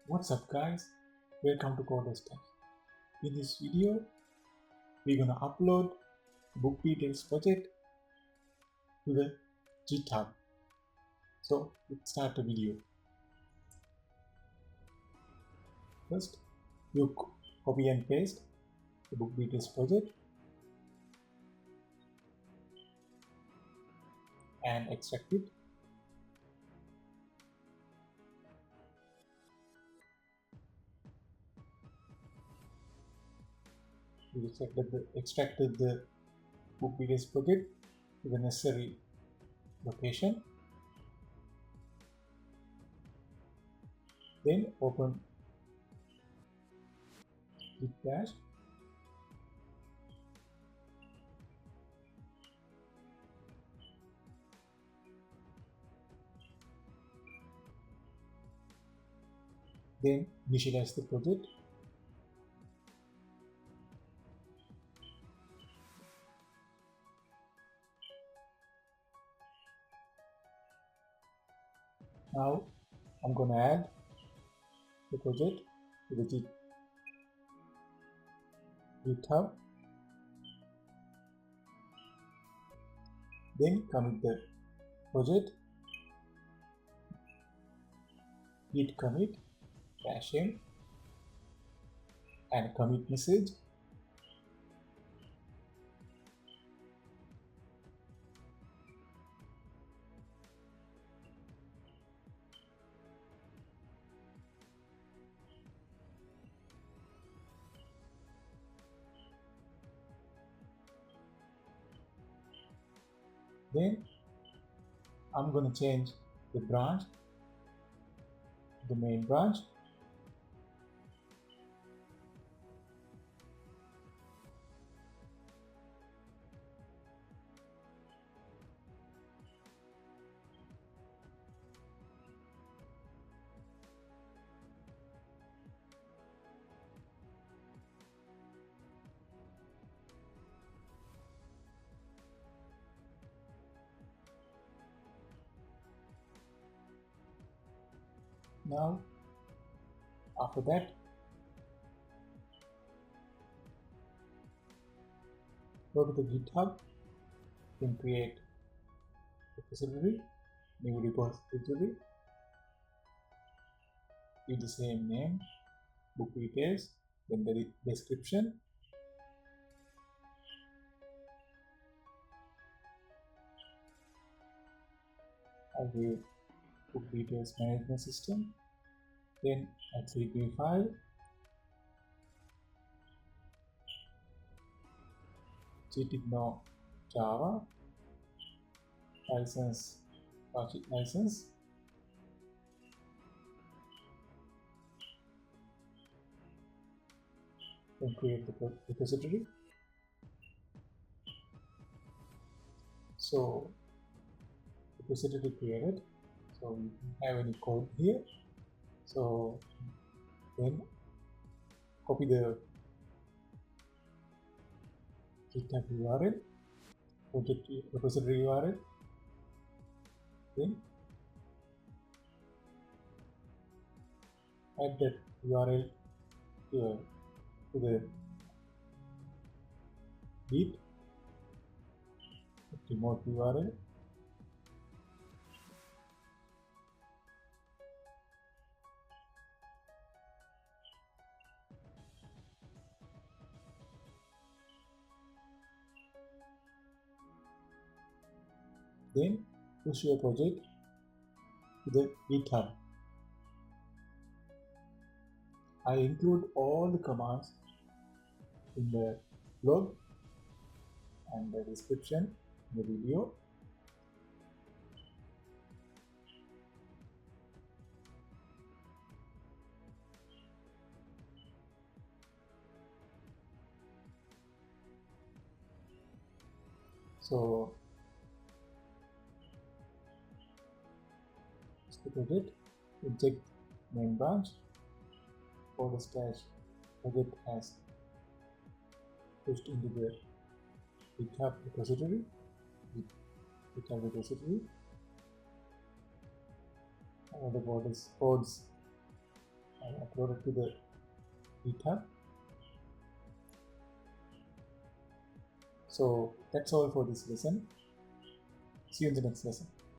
What's up guys, welcome to Coderstash. In this video, we're gonna upload book details project to the GitHub. So let's start the video. First, you copy and paste the book details project and extract it. We extracted the book details project to the necessary location. Then open GitHub. Then initialize the project. Now I'm gonna add the project to the GitHub. Then commit the project, git commit -m and commit message. Then I'm going to change the branch to the main branch. Now, after that, go to the GitHub, then create repository, new repository, give the same name, book details, then the description. I give book details management system, then a 3P file, GTIGNO Java, license, project license, then create the repository. So repository created, so we don't have any code here. So then copy the GitHub URL, project repository URL, then add that URL to the Git remote URL. Then push your project to the GitHub. I include all the commands in the blog and the description in the video. So the project, inject main branch, Coderstash project has pushed into the GitHub repository. All the codes I upload it to the GitHub. So that's all for this lesson. See you in the next lesson.